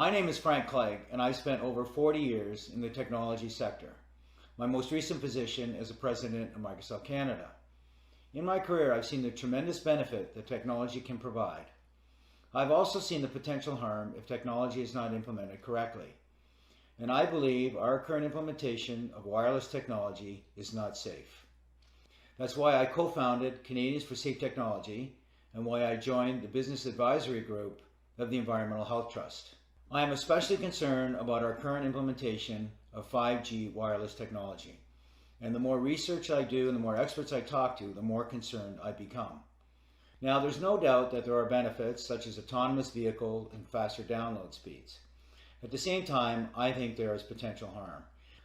My name is Frank Clegg, and I've spent over 40 years in the technology sector. My most recent position is the president of Microsoft Canada. In my career, I've seen the tremendous benefit that technology can provide. I've also seen the potential harm if technology is not implemented correctly. And I believe our current implementation of wireless technology is not safe. That's why I co-founded Canadians for Safe Technology and why I joined the business advisory group of the Environmental Health Trust. I am especially concerned about our current implementation of 5G wireless technology. And the more research I do and the more experts I talk to, the more concerned I become. Now, there's no doubt that there are benefits such as autonomous vehicle and faster download speeds. At the same time, I think there is potential harm.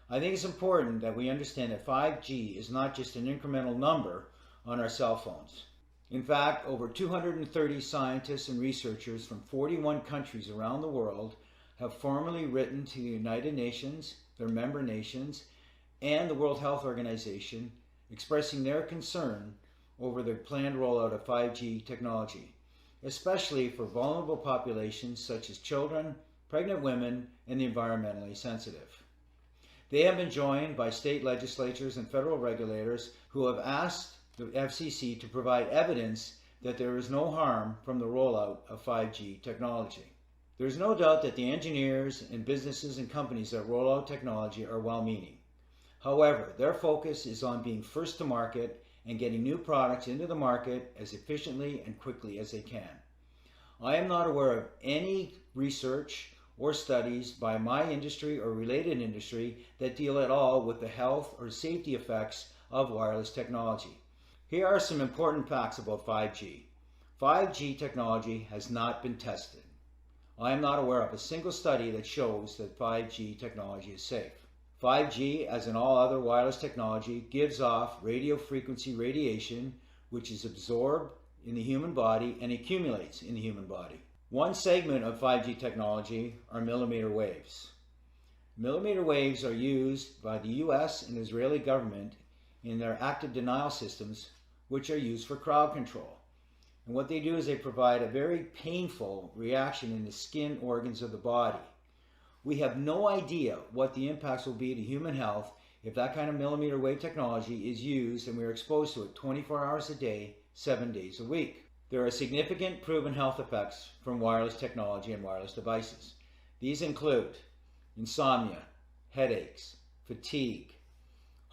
I think it's important that we understand that 5G is not just an incremental number on our cell phones. In fact, over 230 scientists and researchers from 41 countries around the world have formally written to the United Nations, their member nations, and the World Health Organization, expressing their concern over the planned rollout of 5G technology, especially for vulnerable populations such as children, pregnant women, and the environmentally sensitive. They have been joined by state legislatures and federal regulators who have asked the FCC to provide evidence that there is no harm from the rollout of 5G technology. There is no doubt that the engineers and businesses and companies that roll out technology are well-meaning. However, their focus is on being first to market and getting new products into the market as efficiently and quickly as they can. I am not aware of any research or studies by my industry or related industry that deal at all with the health or safety effects of wireless technology. Here are some important facts about 5G. 5G technology has not been tested. I am not aware of a single study that shows that 5G technology is safe. 5G, as in all other wireless technology, gives off radio frequency radiation, which is absorbed in the human body and accumulates in the human body. One segment of 5G technology are millimeter waves. Millimeter waves are used by the US and Israeli government in their active denial systems, which are used for crowd control. And what they do is they provide a very painful reaction in the skin organs of the body. We have no idea what the impacts will be to human health if that kind of millimeter wave technology is used and we are exposed to it 24 hours a day, 7 days a week. There are significant proven health effects from wireless technology and wireless devices. These include insomnia, headaches, fatigue,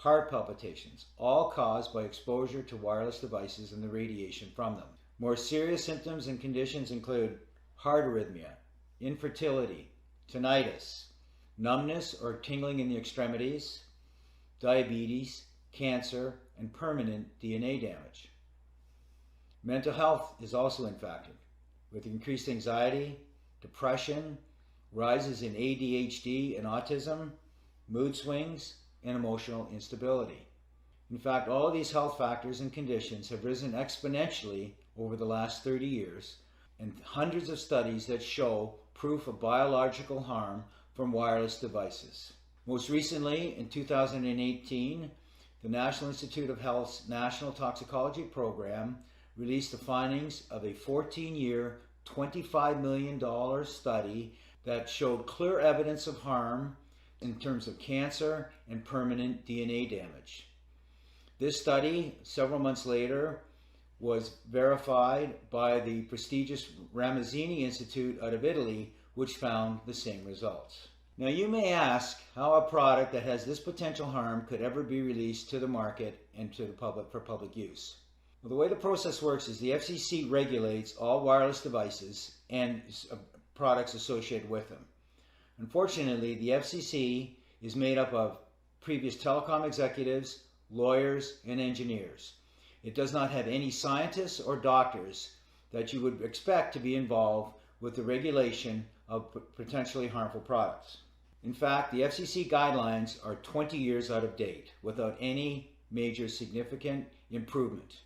heart palpitations, all caused by exposure to wireless devices and the radiation from them. More serious symptoms and conditions include heart arrhythmia, infertility, tinnitus, numbness or tingling in the extremities, diabetes, cancer, and permanent DNA damage. Mental health is also impacted, with increased anxiety, depression, rises in ADHD and autism, mood swings, and emotional instability. In fact, all of these health factors and conditions have risen exponentially over the last 30 years, and hundreds of studies that show proof of biological harm from wireless devices. Most recently, in 2018, the National Institute of Health's National Toxicology Program released the findings of a 14-year, $25 million study that showed clear evidence of harm in terms of cancer and permanent DNA damage. This study, several months later, was verified by the prestigious Ramazzini Institute out of Italy, which found the same results. Now you may ask how a product that has this potential harm could ever be released to the market and to the public for public use. Well, the way the process works is the FCC regulates all wireless devices and products associated with them. Unfortunately, the FCC is made up of previous telecom executives, lawyers, and engineers. It does not have any scientists or doctors that you would expect to be involved with the regulation of potentially harmful products. In fact, the FCC guidelines are 20 years out of date without any major significant improvement.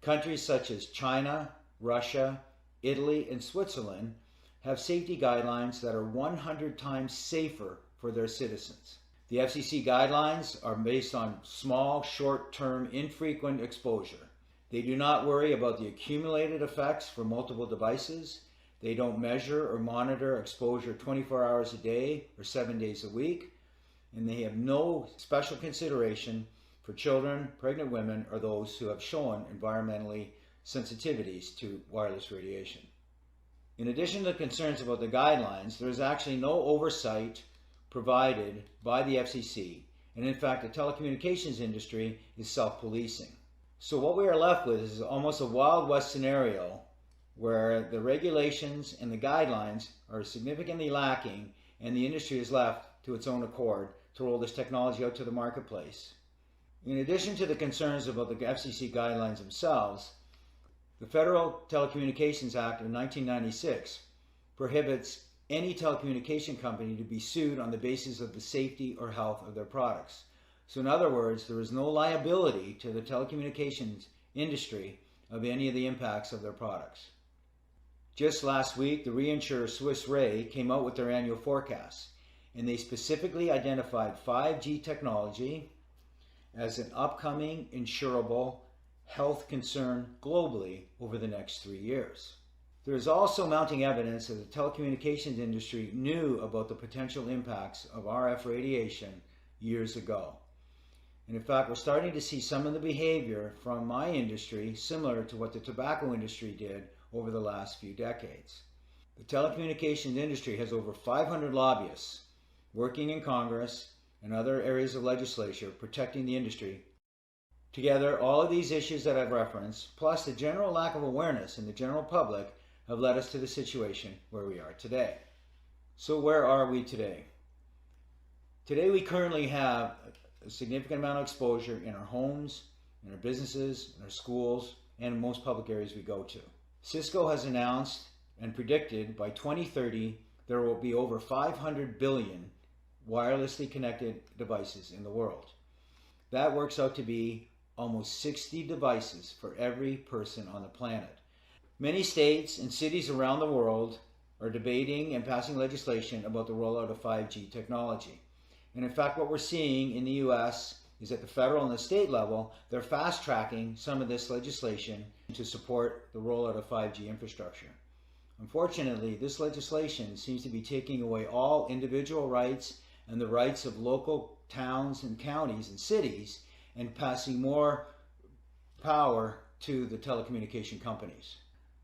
Countries such as China, Russia, Italy, and Switzerland have safety guidelines that are 100 times safer for their citizens. The FCC guidelines are based on small, short-term, infrequent exposure. They do not worry about the accumulated effects for multiple devices. They don't measure or monitor exposure 24 hours a day or 7 days a week. And they have no special consideration for children, pregnant women, or those who have shown environmentally sensitivities to wireless radiation. In addition to the concerns about the guidelines, there is actually no oversight provided by the FCC, and in fact the telecommunications industry is self-policing. So what we are left with is almost a Wild West scenario where the regulations and the guidelines are significantly lacking and the industry is left to its own accord to roll this technology out to the marketplace. In addition to the concerns about the FCC guidelines themselves, the Federal Telecommunications Act of 1996 prohibits any telecommunication company to be sued on the basis of the safety or health of their products. So in other words, there is no liability to the telecommunications industry of any of the impacts of their products. Just last week, the reinsurer Swiss Re came out with their annual forecast, and they specifically identified 5G technology as an upcoming insurable health concern globally over the next 3 years. There is also mounting evidence that the telecommunications industry knew about the potential impacts of RF radiation years ago. And in fact, we're starting to see some of the behavior from my industry similar to what the tobacco industry did over the last few decades. The telecommunications industry has over 500 lobbyists working in Congress and other areas of legislature protecting the industry. Together, all of these issues that I've referenced, plus the general lack of awareness in the general public, have led us to the situation where we are today. So where are we today? Today we currently have a significant amount of exposure in our homes, in our businesses, in our schools, and in most public areas we go to. Cisco has announced and predicted by 2030 there will be over 500 billion wirelessly connected devices in the world. That works out to be almost 60 devices for every person on the planet. Many states and cities around the world are debating and passing legislation about the rollout of 5G technology. And in fact, what we're seeing in the US is at the federal and the state level, they're fast-tracking some of this legislation to support the rollout of 5G infrastructure. Unfortunately, this legislation seems to be taking away all individual rights and the rights of local towns and counties and cities and passing more power to the telecommunication companies.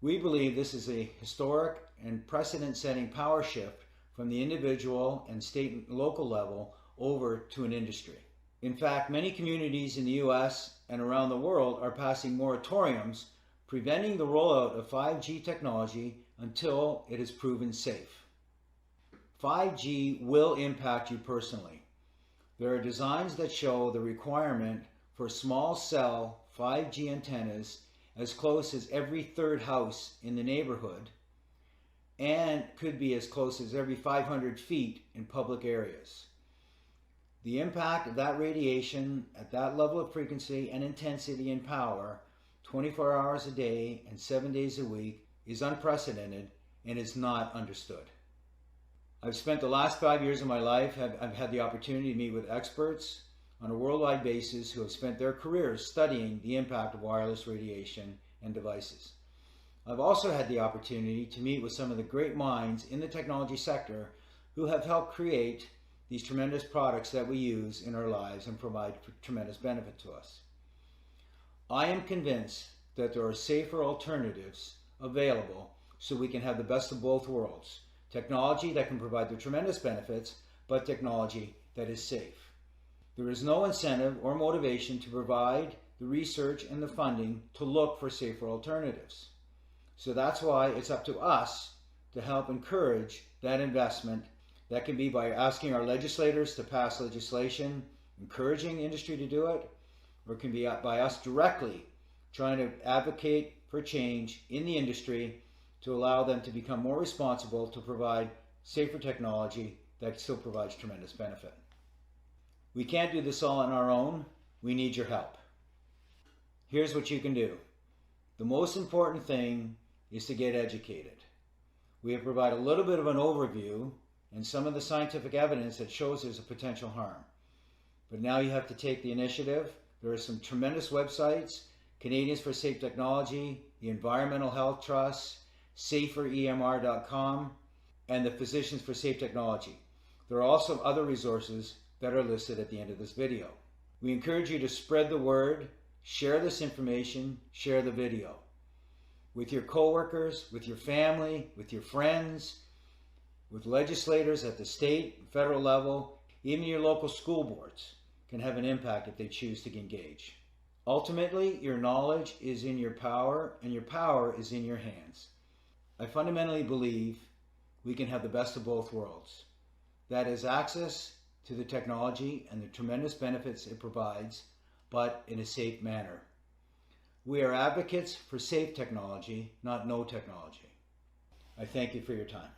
We believe this is a historic and precedent-setting power shift from the individual and state and local level over to an industry. In fact, many communities in the US and around the world are passing moratoriums preventing the rollout of 5G technology until it is proven safe. 5G will impact you personally. There are designs that show the requirement for small cell 5G antennas as close as every third house in the neighborhood and could be as close as every 500 feet in public areas. The impact of that radiation at that level of frequency and intensity and power 24 hours a day and 7 days a week is unprecedented and is not understood. I've spent the last 5 years of my life, I've had the opportunity to meet with experts on a worldwide basis who have spent their careers studying the impact of wireless radiation and devices. I've also had the opportunity to meet with some of the great minds in the technology sector who have helped create these tremendous products that we use in our lives and provide tremendous benefit to us. I am convinced that there are safer alternatives available so we can have the best of both worlds. Technology that can provide the tremendous benefits, but technology that is safe. There is no incentive or motivation to provide the research and the funding to look for safer alternatives. So that's why it's up to us to help encourage that investment. That can be by asking our legislators to pass legislation, encouraging industry to do it, or it can be by us directly trying to advocate for change in the industry to allow them to become more responsible to provide safer technology that still provides tremendous benefit. We can't do this all on our own. We need your help. Here's what you can do. The most important thing is to get educated. We have provided a little bit of an overview and some of the scientific evidence that shows there's a potential harm. But now you have to take the initiative. There are some tremendous websites, Canadians for Safe Technology, the Environmental Health Trust, saferemr.com, and the Physicians for Safe Technology. There are also other resources that are listed at the end of this video. We encourage you to spread the word, share this information, share the video with your coworkers, with your family, with your friends, with legislators at the state and federal level. Even your local school boards can have an impact if they choose to engage. Ultimately, your knowledge is in your power, and your power is in your hands. I fundamentally believe we can have the best of both worlds. That is access to the technology and the tremendous benefits it provides, but in a safe manner. We are advocates for safe technology, not no technology. I thank you for your time.